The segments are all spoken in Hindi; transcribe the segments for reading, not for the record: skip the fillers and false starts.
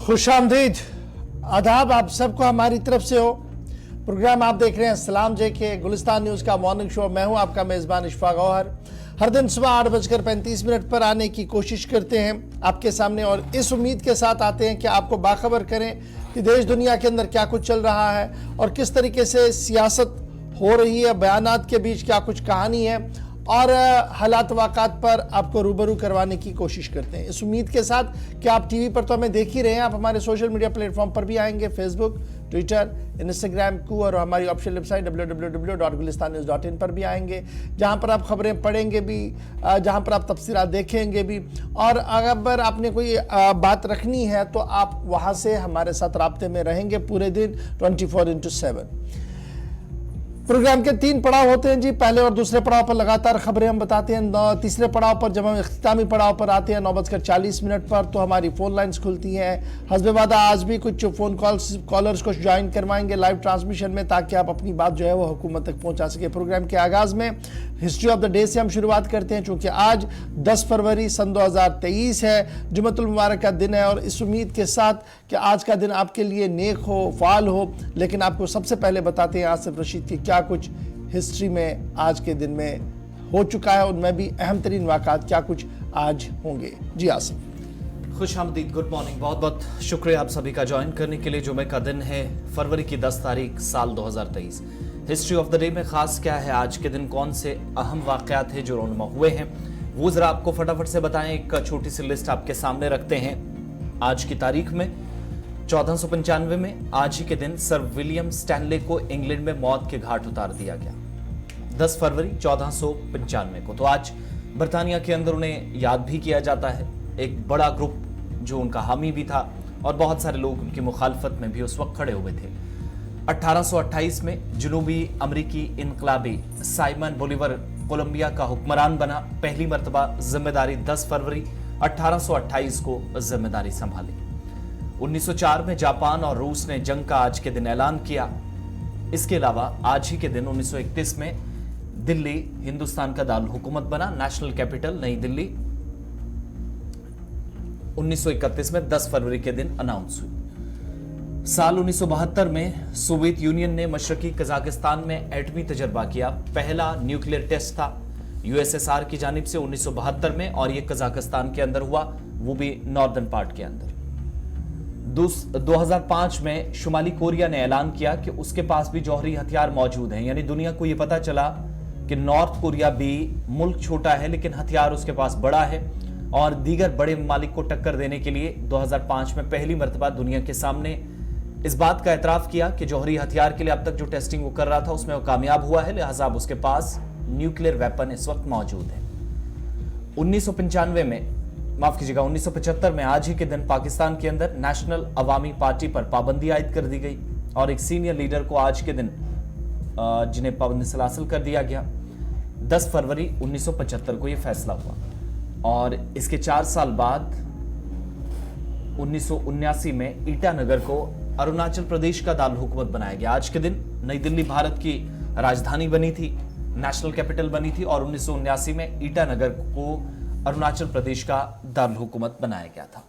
खुशामदीद, आदाब आप सबको हमारी तरफ से हो। प्रोग्राम आप देख रहे हैं सलाम जे के गुलिस्तान न्यूज़ का मॉर्निंग शो। मैं हूं आपका मेज़बान इशफाक गौहर। हर दिन सुबह 8:35 पर आने की कोशिश करते हैं आपके सामने और इस उम्मीद के साथ आते हैं कि आपको बाखबर करें कि देश दुनिया के अंदर क्या कुछ चल रहा है और किस तरीके से सियासत हो रही है, बयानात के बीच क्या कुछ कहानी है और हालात वाक़ात पर आपको रूबरू करवाने की कोशिश करते हैं। इस उम्मीद के साथ कि आप टीवी पर तो हमें देख ही रहे हैं, आप हमारे सोशल मीडिया प्लेटफॉर्म पर भी आएंगे, फेसबुक, ट्विटर, इंस्टाग्राम को और हमारी ऑफिशियल वेबसाइट www.gulistannews.in पर भी आएंगे, जहां पर आप खबरें पढ़ेंगे भी, जहां पर आप तफसीलात देखेंगे भी। और अगर आपने कोई बात रखनी है तो आप वहां से हमारे साथ राब्ते में रहेंगे पूरे दिन 24/7। प्रोग्राम के 3 पड़ाव होते हैं जी। पहले और दूसरे पड़ाव पर लगातार खबरें हम बताते हैं। तीसरे पड़ाव पर जब हम इख्तितामी पड़ाव पर आते हैं 9:40 पर तो हमारी फ़ोन लाइन्स खुलती हैं। हस्बे वादा आज भी कुछ फ़ोन कॉलर्स को ज्वाइन करवाएंगे लाइव ट्रांसमिशन में, ताकि आप अपनी बात जो है वो हुकूमत तक पहुंचा सके। प्रोग्राम के आगाज़ में हिस्ट्री ऑफ द डे से हम शुरुआत करते हैं, चूँकि आज 10 फरवरी सन 2023 है, जुम्मतुल मुबारक का दिन है। और इस उम्मीद के साथ कि आज का दिन आपके लिए नेक हो, फाल हो, लेकिन आपको सबसे पहले बताते हैं आसिफ रशीद की क्या कुछ हिस्ट्री में आज के दिन में हो चुका है, उनमें भी अहम तरीन वाक़ात क्या कुछ आज होंगे। जी आसिफ। खुशामदीद, गुड मॉर्निंग। बहुत बहुत शुक्रिया आप सभी का ज्वाइन करने के लिए। जुमे का दिन है, फरवरी की 10 तारीख साल 2023। हिस्ट्री ऑफ द डे में खास क्या है, आज के दिन कौन से अहम वाक़यात हैं जो रोनुमा हुए हैं, वो जरा आपको फटाफट से बताएं। एक छोटी सी लिस्ट आपके सामने रखते हैं। आज की तारीख में 1495 में आज ही के दिन सर विलियम स्टैनले को इंग्लैंड में मौत के घाट उतार दिया गया। 10 फरवरी 1495 को तो आज बर्तानिया के अंदर उन्हें याद भी किया जाता है। एक बड़ा ग्रुप जो उनका हामी भी था और बहुत सारे लोग उनकी मुखालफत में भी उस वक्त खड़े हुए थे। 1828 में जनूबी अमरीकी इनकलाबी साइमन बोलीवर कोलंबिया का हुक्मरान बना। पहली मरतबा जिम्मेदारी 10 फरवरी 1828 को जिम्मेदारी संभाली। 1904 में जापान और रूस ने जंग का आज के दिन ऐलान किया। इसके अलावा आज ही के दिन 1931 में दिल्ली हिंदुस्तान का दारुल हुकूमत बना, नेशनल कैपिटल नई दिल्ली 1931 में 10 फरवरी के दिन अनाउंस हुई। साल 1972 में सोवियत यूनियन ने मशरकी कजाकिस्तान में एटमी तजर्बा किया। पहला न्यूक्लियर टेस्ट था यूएसएसआर की जानिब से 1972 में, और यह कजाकिस्तान के अंदर हुआ, वो भी नॉर्दर्न पार्ट के अंदर। 2005 में शुमाली कोरिया ने ऐलान किया कि उसके पास भी जौहरी हथियार मौजूद हैं। यानी दुनिया को यह पता चला कि नॉर्थ कोरिया भी मुल्क छोटा है लेकिन हथियार उसके पास बड़ा है, और दीगर बड़े ममालिक को टक्कर देने के लिए 2005 में पहली मरतबा दुनिया के सामने इस बात का एतराफ किया कि जौहरी हथियार के लिए अब तक जो टेस्टिंग वो कर रहा था उसमें वो कामयाब हुआ है, लिहाजा अब उसके पास न्यूक्लियर वेपन इस वक्त मौजूद है। 1975 में आज ही के दिन पाकिस्तान के अंदर नेशनल अवामी पार्टी पर पाबंदी आयद कर दी गई और एक सीनियर लीडर को आज के दिन जिन्हें पाबंदी से हासिल कर दिया गया। 10 फरवरी 1975 को यह फैसला हुआ और इसके 4 साल बाद 1979 में ईटानगर को अरुणाचल प्रदेश का दारुल हुकूमत बनाया गया। आज के दिन नई दिल्ली भारत की राजधानी बनी थी, नेशनल कैपिटल बनी थी, और 1979 में ईटानगर को अरुणाचल प्रदेश का दारुल हुकूमत बनाया गया था।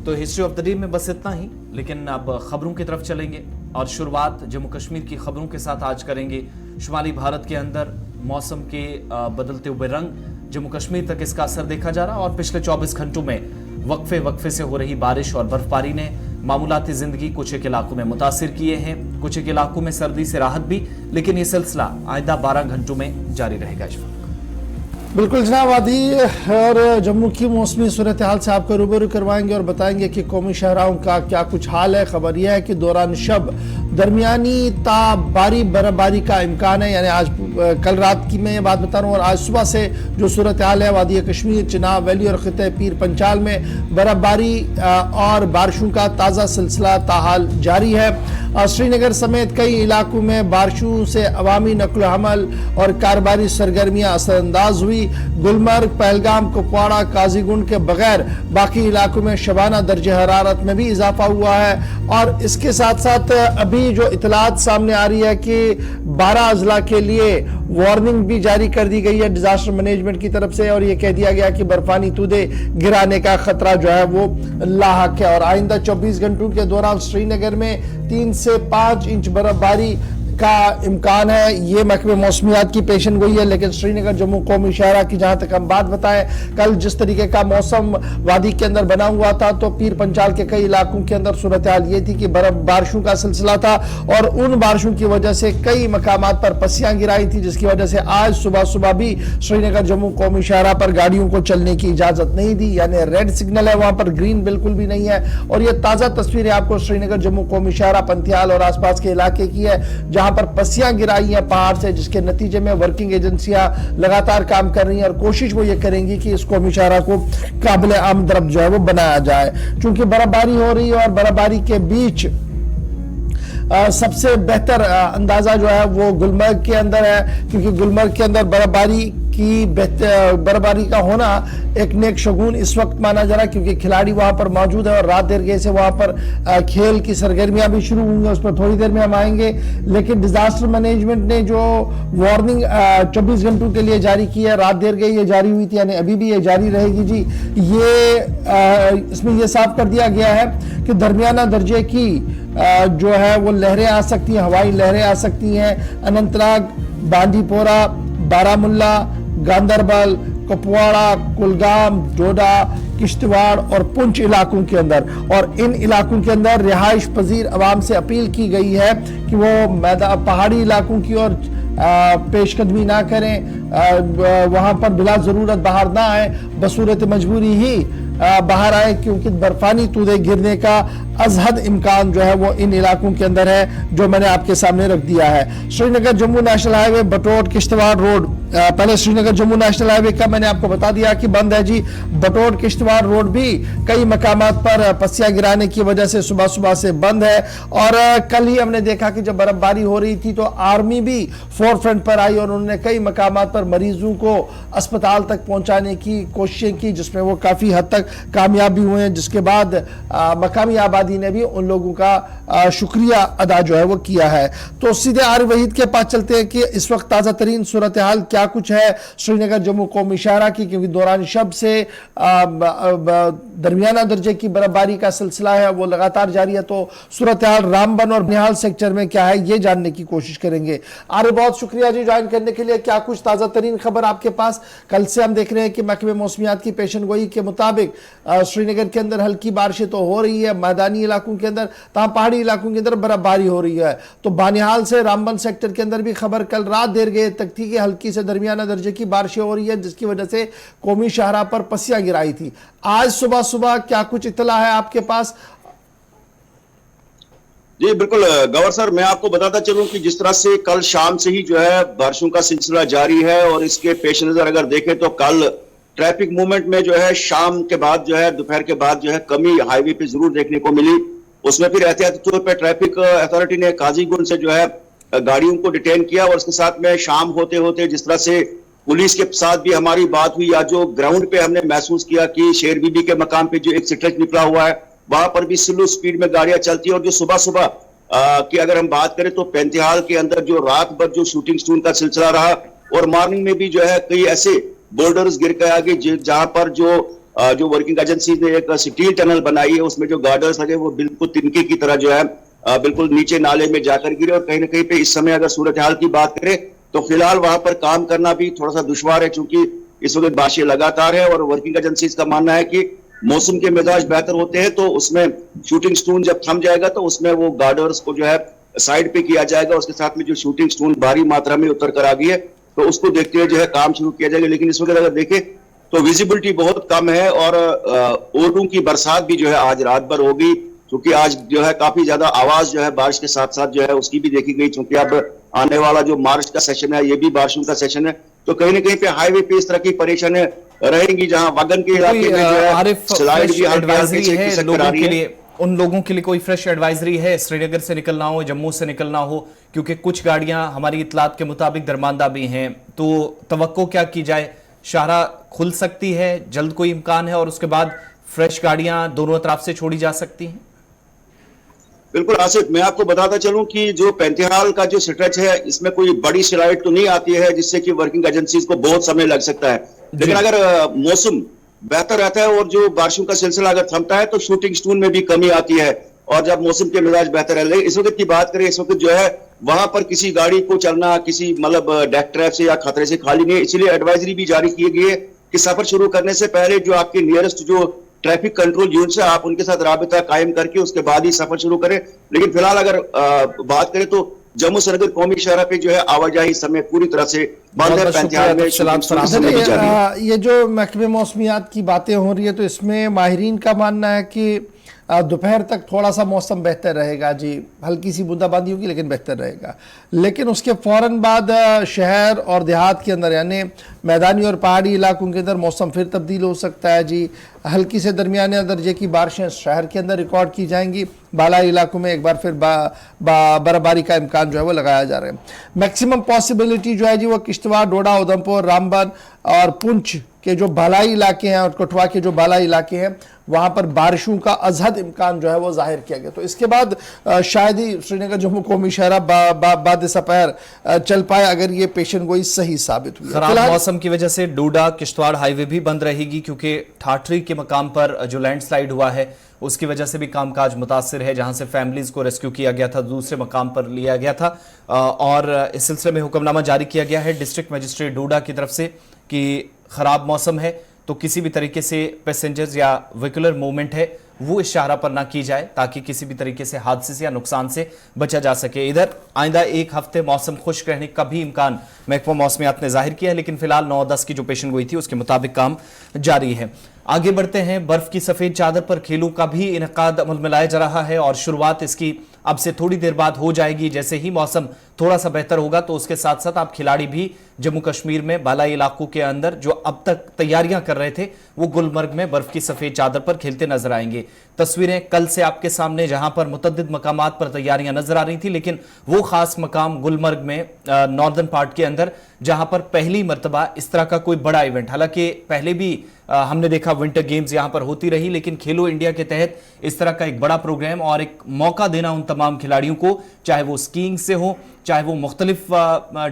तो हिस्ट्री ऑफ द डे में बस इतना ही, लेकिन अब खबरों की तरफ चलेंगे और शुरुआत जम्मू कश्मीर की खबरों के साथ आज करेंगे। शुमाली भारत के अंदर मौसम के बदलते हुए रंग, जम्मू कश्मीर तक इसका असर देखा जा रहा, और पिछले 24 घंटों में वक्फे से हो रही बारिश और बर्फबारी ने मामूलाती जिंदगी कुछ एक इलाकों में मुतासिर किए हैं। कुछ एक इलाकों में सर्दी से राहत भी, लेकिन ये सिलसिला आइंदा 12 घंटों में जारी रहेगा। बिल्कुल जनाब, आदि और जम्मू की मौसमी सूरत हाल से आपको रूबरू करवाएंगे और बताएंगे कि कौमी शहराओं का क्या कुछ हाल है। खबर यह है कि दौरान शब दरमियानी ता भारी बर्फबारी का इम्कान है। यानी आज कल रात की मैं ये बात बता रहा हूँ और आज सुबह से जो सूरत हाल है वादी कश्मीर, चिनाब वैली और खिते पीर पंचाल में बर्फबारी और बारिशों का ताज़ा सिलसिला ताहाल जारी है। श्रीनगर समेत कई इलाकों में बारिशों से अवामी नकल हमल और कारोबारी सरगर्मियाँ असरअंदाज हुई। गुलमर्ग, पहलगाम, कुपवाड़ा, काजीगुंड के बगैर बाकी इलाकों में शबाना दर्जे हरारत में भी इजाफा हुआ है। और इसके साथ साथ अभी अभी जो इतलात सामने आ रही है कि 12 अजला के लिए वार्निंग भी जारी कर दी गई है डिजास्टर मैनेजमेंट की तरफ से, और यह कह दिया गया कि बर्फानी तूदे गिराने का खतरा जो है वो लाहक है। और आइंदा 24 घंटों के दौरान श्रीनगर में 3 से 5 इंच बर्फबारी का इम्कान है। ये महकमे मौसमियात की पेशन गोई है, लेकिन श्रीनगर जम्मू कौमी शहरा की जहां तक हम बात बताएं, कल जिस तरीके का मौसम वादी के अंदर बना हुआ था, तो पीर पंचाल के कई इलाकों के अंदर सूरत हाल ये थी कि बारिशों का सिलसिला था, और उन बारिशों की वजह से कई मकामात पर पस्सियां गिराई थी, जिसकी वजह से आज सुबह सुबह भी श्रीनगर जम्मू कौमी शहरा पर गाड़ियों को चलने की इजाजत नहीं दी, यानी रेड सिग्नल है वहां पर, ग्रीन बिल्कुल भी नहीं है। और ये ताजा तस्वीरें आपको श्रीनगर जम्मू कौमी शहरा, पंथियाल और आसपास के इलाके की है, जहां पर पस्सियां गिराई हैं पहाड़ से, जिसके नतीजे में वर्किंग एजेंसियां लगातार काम कर रही हैं और कोशिश वो ये करेंगी कि इस कौमी शहरा को काबिल आमदरफ्त जो है वो बनाया जाए। चूंकि बर्फबारी हो रही है और बर्फबारी के बीच सबसे बेहतर अंदाजा जो है वो गुलमर्ग के अंदर है, क्योंकि गुलमर्ग के अंदर बर्फबारी का होना एक नेक शगुन इस वक्त माना जा रहा है, क्योंकि खिलाड़ी वहां पर मौजूद है और रात देर गए से वहां पर खेल की सरगर्मियां भी शुरू होंगी, उस पर थोड़ी देर में हम आएंगे। लेकिन डिजास्टर मैनेजमेंट ने जो वार्निंग 24 घंटों के लिए जारी की है, रात देर गई ये जारी हुई थी, यानी अभी भी ये जारी रहेगी जी। ये इसमें यह साफ कर दिया गया है कि दरमियाना दर्जे की जो है वो लहरें आ सकती हैं, हवाई लहरें आ सकती हैं अनंतनाग, बांदीपोरा, बारामुल्ला, गांदरबल, कुपवाड़ा, कुलगाम, डोडा, किश्तवाड़ और पुंछ इलाकों के अंदर। और इन इलाकों के अंदर रिहाइश पजीर अवाम से अपील की गई है कि वो पहाड़ी इलाकों की ओर पेशकदमी ना करें, वहां पर बिला जरूरत बाहर ना आए, बसूरत मजबूरी ही बाहर आए, क्योंकि बर्फानी तूदे गिरने का अजहद इम्कान जो है वो इन इलाकों के अंदर है, जो मैंने आपके सामने रख दिया है। Srinagar Jammu national highway Batote Kishtwar road, पहले श्रीनगर जम्मू नेशनल हाईवे का मैंने आपको बता दिया कि बंद है जी। बटोट किश्तवाड़ रोड भी कई मकामात पर पस्सियां गिराने की वजह से सुबह सुबह से बंद है। और कल ही हमने देखा कि जब बर्फबारी हो रही थी तो आर्मी भी फोर फ्रंट पर आई और उन्होंने कई मकामात पर मरीजों को अस्पताल तक पहुंचाने की कोशिशें की, जिसमें वो काफी हद तक कामयाब भी हुए हैं, जिसके बाद मकामी आबादी ने भी उन लोगों का शुक्रिया अदा जो है वो किया है। तो सीधे आर वहीद के पास चलते हैं कि इस वक्त ताजा तरीन सूरत हाल क्या कुछ है श्रीनगर जम्मू कौमी शहरा की, क्योंकि दौरान शब से दरमियाना दर्जे की बर्फबारी का सिलसिला है वो लगातार जारी है। तो सूरत हाल रामबन और निहाल सेक्टर में क्या है ये जानने की कोशिश करेंगे। आरे बहुत शुक्रिया जी ज्वाइन करने के लिए। क्या कुछ ताजा तरीन खबर आपके पास? कल से हम देख रहे हैं कि महकमे मौसमियात की पेशन गोई के मुताबिक श्रीनगर के अंदर हल्की बारिशें तो हो रही है, मैदानी इलाकों के अंदर, तहाँ पहाड़ी इलाकों के अंदर बर्फबारी हो रही है। तो बानिहाल से रामबन सेक्टर के अंदर भी खबर कल रात देर गए तक थी कि हल्की से दरमियाना दर्जे की बारिशें हो रही है, जिसकी वजह से कौमी शाहरा पर पस्सियां गिराई थी। आज सुबह सुबह क्या कुछ इत्तला है आपके पास? जी बिल्कुल गवर सर, मैं आपको बताता चलूं कि जिस तरह से कल शाम से ही जो है बारिशों का सिलसिला जारी है, और इसके पेश नजर अगर देखें तो कल ट्रैफिक मूवमेंट में जो है शाम के बाद जो है दोपहर के बाद जो है कमी हाईवे पे जरूर देखने को मिली। उसमें फिर एहतियाती तौर पर ट्रैफिक अथॉरिटी ने काजीगुंड से जो है गाड़ियों को डिटेन किया, और उसके साथ में शाम होते होते जिस तरह से पुलिस के साथ भी हमारी बात हुई, या जो ग्राउंड पे हमने महसूस किया कि शेर बीबी के मकाम पे जो एक स्ट्रेच निकला हुआ है वहां पर भी स्लो स्पीड में गाड़ियां चलती है। और जो सुबह सुबह की अगर हम बात करें तो पैंतिहाल के अंदर जो रात भर जो शूटिंग स्टोन का सिलसिला रहा, और मॉर्निंग में भी जो है कई ऐसे बोल्डर्स गिर के आगे जहां पर जो वर्किंग एजेंसी ने एक स्टील टनल बनाई है उसमें जो गार्डर्स लगे वो बिल्कुल तिनके की तरह जो है बिल्कुल नीचे नाले में जाकर गिरे। और कहीं ना कहीं पे इस समय अगर सूरत हाल की बात करें तो फिलहाल वहां पर काम करना भी थोड़ा सा दुश्वार है, क्योंकि इस वक्त बारिशें लगातार है। और वर्किंग एजेंसी का मानना है कि मौसम के मिजाज बेहतर होते हैं तो उसमें शूटिंग स्टोन जब थम जाएगा तो उसमें वो गार्डर्स को जो है साइड पे किया जाएगा। उसके साथ में जो शूटिंग स्टोन भारी मात्रा में उतर कर आ गई है तो उसको देखते हुए जो है काम शुरू किया जाएगा। लेकिन इस वक्त अगर देखें तो विजिबिलिटी बहुत कम है, और ओलों की बरसात भी जो है आज रात भर होगी, क्योंकि आज जो है काफी ज्यादा आवाज जो है बारिश के साथ साथ जो है उसकी भी देखी गई, क्योंकि अब आने वाला जो मार्च का सेशन है ये भी बारिशों का सेशन है। तो कहीं ना कहीं पे हाईवे पे इस तरह की परेशानी रहेंगी, जहां वगन के इलाके में जो है स्लाइड भी एडवाइजरी है लोगों के लिए, उन लोगों के लिए कोई फ्रेश एडवाइजरी है श्रीनगर से निकलना हो, जम्मू से निकलना हो, क्योंकि कुछ गाड़ियां हमारी इतलात के मुताबिक दरमांदा भी हैं, तो तवक्को क्या की जाए? शाहरा खुल सकती है, जल्द कोई इम्कान है, और उसके बाद फ्रेश गाड़ियां दोनों तरफ से छोड़ी जा सकती हैं? बिल्कुल आसिफ, मैं आपको बताता चलूं कि जो पैंतीहाल का जो स्ट्रेच है इसमें कोई बड़ी स्लाइड तो नहीं आती है जिससे कि वर्किंग एजेंसीज को बहुत समय लग सकता है। लेकिन अगर मौसम बेहतर रहता है और जो बारिशों का सिलसिला अगर थमता है तो शूटिंग स्टोन में भी कमी आती है। और जब मौसम के मिजाज बेहतर है, लेकिन इस वक्त की बात करें, इस वक्त जो है वहां पर किसी गाड़ी को चलना किसी मतलब डेक ट्रैप से या खतरे से खाली नहीं है। इसीलिए एडवाइजरी भी जारी की गई है कि सफर शुरू करने से पहले जो आपके नियरेस्ट जो ट्रैफिक कंट्रोल यूनिट है आप उनके साथ राबता कायम करके उसके बाद ही सफर शुरू करें। लेकिन फिलहाल अगर बात करें तो जम्मू श्रीनगर कौमी शहरा पे जो है आवाजाही समय पूरी तरह से बंद है। पैंतीहाल में ये जो महकमे मौसमियात की बातें हो रही है तो इसमें माहिरीन का मानना है कि दोपहर तक थोड़ा सा मौसम बेहतर रहेगा जी, हल्की सी बूंदाबांदी होगी लेकिन बेहतर रहेगा। लेकिन उसके फ़ौरन बाद शहर और देहात के अंदर यानी मैदानी और पहाड़ी इलाकों के अंदर मौसम फिर तब्दील हो सकता है जी। हल्की से दरमियाने दर्जे की बारिशें शहर के अंदर रिकॉर्ड की जाएंगी, बालाई इलाकों में एक बार फिर बर्फबारी का इम्कान जो है वो लगाया जा रहा है। मैक्सिमम पॉसिबिलिटी जो है जी वो किश्तवाड़, डोडा, उधमपुर, रामबन और पुंछ के जो बालाई इलाके हैं और कठुआ के जो बालाई इलाके हैं वहां पर बारिशों का अजहद इम्कान जो है वो जाहिर किया गया। तो इसके बाद शायद ही श्रीनगर जम्मू कौमी शहरा बाद सपहर चल पाए अगर ये पेशन गोई सही साबित हुई। खराब मौसम की वजह से डोडा किश्तवाड़ हाईवे भी बंद रहेगी क्योंकि ठाठरी के मकाम पर जो लैंडस्लाइड हुआ है उसकी वजह से भी कामकाज मुतासिर है, जहां से फैमिलीज को रेस्क्यू किया गया था, दूसरे मकाम पर लिया गया था। और इस सिलसिले में हुक्मनामा जारी किया गया है डिस्ट्रिक्ट मजिस्ट्रेट डोडा की तरफ से कि खराब मौसम है तो किसी भी तरीके से पैसेंजर्स या व्हीकुलर मूवमेंट है वो इस शाहरा पर ना की जाए ताकि किसी भी तरीके से हादसे से या नुकसान से बचा जा सके। इधर आइंदा एक हफ्ते मौसम खुश्क रहने का भी इम्कान महकमा मौसमियात ने जाहिर किया है, लेकिन फिलहाल 9-10 की जो पेशन गोई थी उसके मुताबिक काम जारी है। आगे बढ़ते हैं, बर्फ की सफेद चादर पर खेलों का भी इनेकाद अमल में लाया जा रहा है और शुरुआत इसकी अब से थोड़ी देर बाद हो जाएगी। जैसे ही मौसम थोड़ा सा बेहतर होगा तो उसके साथ साथ आप खिलाड़ी भी जम्मू कश्मीर में बालाई इलाकों के अंदर जो अब तक तैयारियां कर रहे थे वो गुलमर्ग में बर्फ की सफेद चादर पर खेलते नजर आएंगे। तस्वीरें कल से आपके सामने जहां पर मुतद्दिद मकामात पर तैयारियां नजर आ रही थी, लेकिन वो खास मकाम गुलमर्ग में नॉर्दर्न पार्ट के अंदर जहां पर पहली मर्तबा इस तरह का कोई बड़ा इवेंट, हालांकि पहले भी हमने देखा विंटर गेम्स यहां पर होती रही, लेकिन खेलो इंडिया के तहत इस तरह का एक बड़ा प्रोग्राम और एक मौका देना उन तमाम खिलाड़ियों को, चाहे वो स्कीइंग से हो, चाहे वो मुख्तलिफ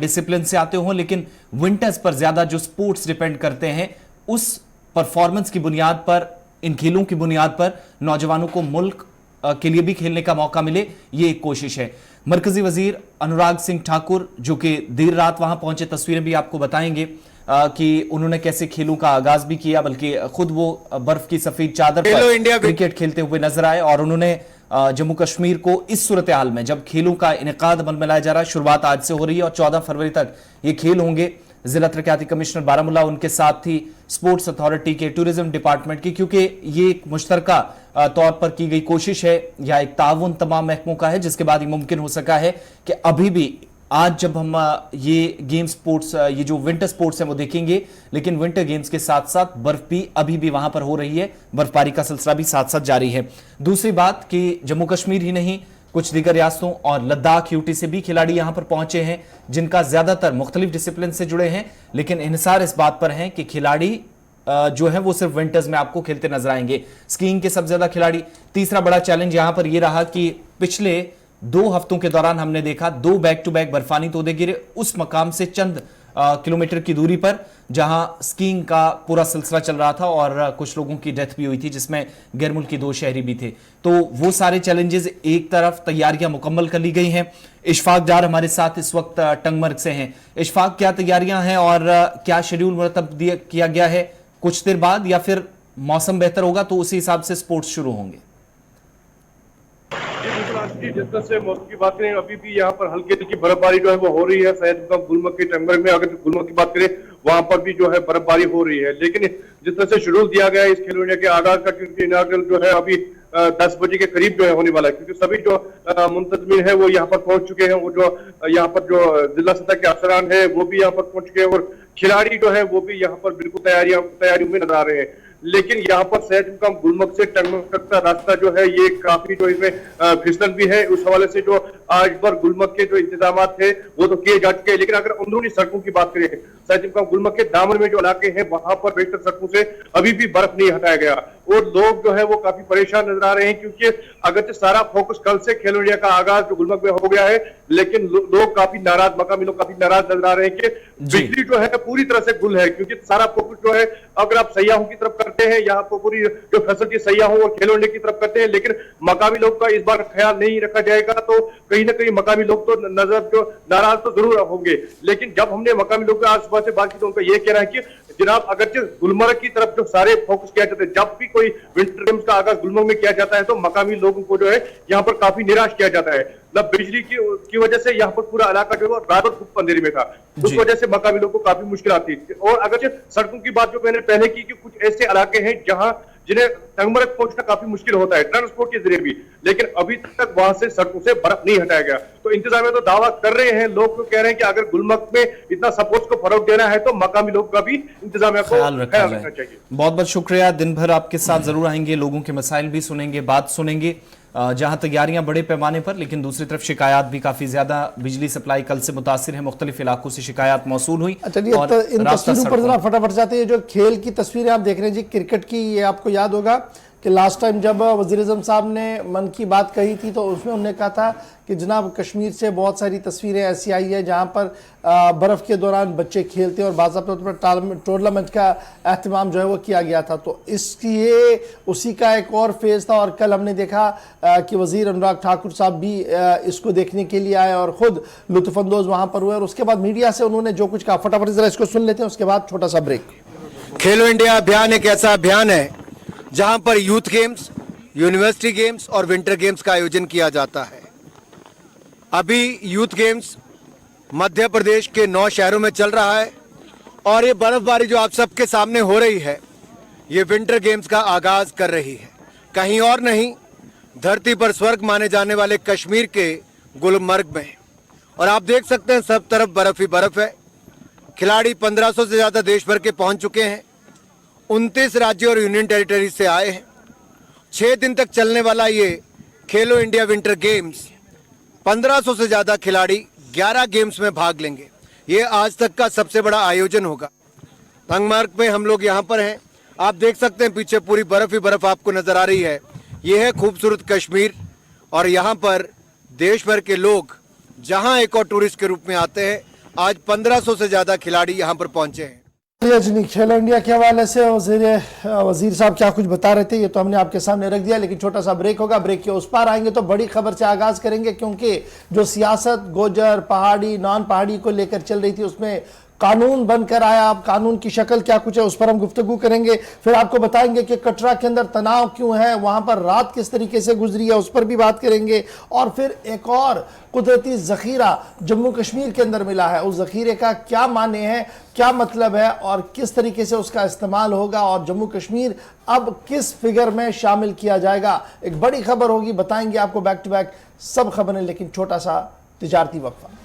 डिसिप्लिन से आते हो, लेकिन विंटर्स पर ज्यादा जो स्पोर्ट्स डिपेंड करते हैं उस परफॉर्मेंस की बुनियाद पर, इन खेलों की बुनियाद पर नौजवानों को मुल्क के लिए भी खेलने का मौका मिले, ये एक कोशिश है। मरकजी वजीर अनुराग सिंह ठाकुर जो कि देर रात वहां पहुंचे, तस्वीरें भी आपको बताएंगे कि उन्होंने कैसे खेलों का आगाज भी किया, बल्कि खुद वो बर्फ की सफेद चादर पर क्रिकेट खेलते हुए नजर आए और उन्होंने जम्मू कश्मीर को इस सूरत हाल में जब खेलों का इनेकाद अमल में लाया जा रहा है, शुरुआत आज से हो रही है और 14 फरवरी तक ये खेल होंगे। जिला तरक्याती कमिश्नर बारामूला, उनके साथ थी स्पोर्ट्स अथॉरिटी के, टूरिज्म डिपार्टमेंट की, क्योंकि ये एक मुश्तरका तौर पर की गई कोशिश है या एक ताउन तमाम महकमों का है जिसके बाद ये मुमकिन हो सका है कि अभी भी आज जब हम ये गेम स्पोर्ट्स, ये जो विंटर स्पोर्ट्स हैं वो देखेंगे, लेकिन विंटर गेम्स के साथ साथ बर्फ भी अभी भी वहां पर हो रही है, बर्फबारी का सिलसिला भी साथ साथ जारी है। दूसरी बात कि जम्मू कश्मीर ही नहीं, कुछ दीगर रियासतों और लद्दाख, यूटी से भी खिलाड़ी यहां पर पहुंचे हैं जिनका ज्यादातर मुख्तलिफ डिसिप्लिन से जुड़े हैं, लेकिन इन्हिसार इस बात पर है कि खिलाड़ी जो है वो सिर्फ विंटर्स में आपको खेलते नजर आएंगे। स्कीइंग के सबसे ज्यादा खिलाड़ी। तीसरा बड़ा चैलेंज यहां पर यह रहा कि पिछले 2 हफ्तों के दौरान हमने देखा 2 बैक टू बैक बर्फानी तोदे गिरे उस मकाम से चंद किलोमीटर की दूरी पर जहां स्कीइंग का पूरा सिलसिला चल रहा था और कुछ लोगों की डेथ भी हुई थी जिसमें गैर मुल्की 2 शहरी भी थे। तो वो सारे चैलेंजेस एक तरफ, तैयारियां मुकम्मल कर ली गई हैं। इशफाक डार हमारे साथ इस वक्त टंगमर्ग से हैं। इशफाक, क्या तैयारियां हैं और क्या शेड्यूल मुरतब किया गया है? कुछ देर बाद या फिर मौसम बेहतर होगा तो उसी हिसाब से स्पोर्ट्स शुरू होंगे? जिस तरह से मौसम की बात करें, अभी भी यहाँ पर हल्की हल्की बर्फबारी जो है वो हो रही है। सैयदपुर गुलमर्ग के टंगमर्ग में, अगर गुलमर्ग की बात करें वहां पर भी जो है बर्फबारी हो रही है। लेकिन जिस तरह से शेड्यूल दिया गया है इस खेलो इंडिया के आगाज का, क्योंकि इनागुरल जो है अभी 10 बजे के करीब जो है होने वाला है, क्योंकि सभी जो मुंतजमीन है वो यहाँ पर पहुंच चुके हैं। वो जो यहाँ पर जो जिला सतह के अफसरान है वो भी यहाँ पर पहुंच चुके हैं और खिलाड़ी जो है वो भी यहाँ पर बिल्कुल तैयारियों में नजर आ रहे हैं। लेकिन यहाँ पर सैयदपुर गुलमर्ग से टंगमर्ग तक का रास्ता जो है ये काफी जो इसमें फिसलन भी है। उस हवाले से जो आज पर गुलमर्ग के जो इंतजाम थे वो तो किए जा चुके हैं। लेकिन अगर अंदरूनी सड़कों की बात करें, सैयदपुर गुलमर्ग के दामन में जो इलाके हैं वहां पर बेहतर सड़कों से अभी भी बर्फ नहीं हटाया गया। और लोग जो है वो काफी परेशान नजर आ रहे हैं, क्योंकि अगरचे सारा फोकस कल से खेलो इंडिया का आगाज जो गुलमर्ग में हो गया है, लेकिन लोग काफी नाराज, मकामी लोग काफी नाराज नजर आ रहे हैं कि बिजली जो है पूरी तरह से गुल है, क्योंकि सारा फोकस जो है अगर आप सयाहों की तरफ करते हैं, यहाँ पर पूरी जो फैसिलिटी सयाहों और खेलो इंडिया की तरफ करते हैं, लेकिन मकामी लोग का इस बार ख्याल नहीं रखा जाएगा, तो कहीं ना कहीं मकामी लोग तो नजर जो नाराज तो जरूर होंगे। लेकिन जब हमने मकामी लोग आज सुबह से बात की तो उनका यह कहना है कि जनाब अगरचे गुलमर्ग की तरफ जो सारे फोकस किया जाता है, जब भी कोई विंटर गेम्स का आगाज गुलमर्ग में किया जाता है तो मकामी लोगों को जो है यहाँ पर काफी निराश किया जाता है। न बिजली की वजह से यहाँ पर पूरा इलाका जो है रात भर धूप अंधेरे में था, उस वजह से मकामी लोगों को काफी मुश्किल आती थी। और अगरचे सड़कों की बात जो मैंने पहले की कि कुछ ऐसे इलाके हैं जहां जिन्हें टंगमर्ग पहुंचना काफी मुश्किल होता है ट्रांसपोर्ट के जरिए भी, लेकिन अभी तक वहां से सड़कों से बर्फ नहीं हटाया गया। तो इंतजामिया तो दावा कर रहे हैं, लोग तो कह रहे हैं कि अगर गुलमर्ग में इतना सपोर्ट को फरोग देना है तो मकामी लोग का भी इंतजामिया को ख्याल रखना चाहिए। बहुत बहुत शुक्रिया। दिन भर आपके साथ जरूर आएंगे, लोगों के मसाइल भी सुनेंगे, बात सुनेंगे, जहां तैयारियां बड़े पैमाने पर, लेकिन दूसरी तरफ शिकायत भी काफी ज्यादा। बिजली सप्लाई कल से मुतासिर है, मुख्तलिफ इलाकों से शिकायत मौसूल हुई। चलिए इन तस्वीरों पर जरा फटाफट जाते हैं। जो खेल की तस्वीरें आप देख रहे हैं जी, क्रिकेट की, ये आपको याद होगा कि लास्ट टाइम जब वज़ीर-ए-आज़म साहब ने मन की बात कही थी तो उसमें उन्होंने कहा था कि जनाब कश्मीर से बहुत सारी तस्वीरें ऐसी आई है जहां पर बर्फ़ के दौरान बच्चे खेलते हैं और बाज़ाब्ता तौर पर टूर्नामेंट का एहतमाम जो है वो किया गया था। तो इसलिए उसी का एक और फेज़ था और कल हमने देखा कि वज़ीर अनुराग ठाकुर साहब भी इसको देखने के लिए आए और ख़ुद लुत्फ़अंदोज़ वहाँ पर हुए और उसके बाद मीडिया से उन्होंने जो कुछ कहा, फटाफट ज़रा इसको सुन लेते हैं, उसके बाद छोटा सा ब्रेक। खेलो इंडिया अभियान एक ऐसा अभियान है जहां पर यूथ गेम्स, यूनिवर्सिटी गेम्स और विंटर गेम्स का आयोजन किया जाता है। अभी यूथ गेम्स मध्य प्रदेश के 9 शहरों में चल रहा है और ये बर्फबारी जो आप सबके सामने हो रही है, ये विंटर गेम्स का आगाज कर रही है। कहीं और नहीं, धरती पर स्वर्ग माने जाने वाले कश्मीर के गुलमर्ग में। और आप देख सकते हैं सब तरफ बर्फ ही बर्फ है। खिलाड़ी 1500 से ज़्यादा देश भर के पहुंच चुके हैं, 29 राज्यों और यूनियन टेरिटरी से आए हैं। 6 दिन तक चलने वाला ये खेलो इंडिया विंटर गेम्स, 1500 से ज़्यादा खिलाड़ी 11 गेम्स में भाग लेंगे। ये आज तक का सबसे बड़ा आयोजन होगा। टंगमर्ग में हम लोग यहाँ पर हैं, आप देख सकते हैं पीछे पूरी बर्फ ही बर्फ आपको नजर आ रही है। ये है खूबसूरत कश्मीर और यहाँ पर देश भर के लोग जहाँ एक और टूरिस्ट के रूप में आते हैं, आज 1500 से ज़्यादा खिलाड़ी यहाँ पर पहुँचे हैं। खेलो इंडिया के हवाले से वजीर साहब क्या कुछ बता रहे थे ये तो हमने आपके सामने रख दिया, लेकिन छोटा सा ब्रेक होगा। ब्रेक के उस पार आएंगे तो बड़ी खबर से आगाज करेंगे, क्योंकि जो सियासत गोजर पहाड़ी नॉन पहाड़ी को लेकर चल रही थी उसमें कानून बनकर आया। अब कानून की शक्ल क्या कुछ है उस पर हम गुफ्तगू करेंगे। फिर आपको बताएंगे कि कटरा के अंदर तनाव क्यों है, वहां पर रात किस तरीके से गुजरी है, उस पर भी बात करेंगे। और फिर एक और कुदरती जखीरा जम्मू कश्मीर के अंदर मिला है, उस जखीरे का क्या माने हैं, क्या मतलब है और किस तरीके से उसका इस्तेमाल होगा और जम्मू कश्मीर अब किस फिगर में शामिल किया जाएगा, एक बड़ी खबर होगी, बताएंगे आपको बैक टू बैक सब खबरें। लेकिन छोटा सा तिजारती वक्फा।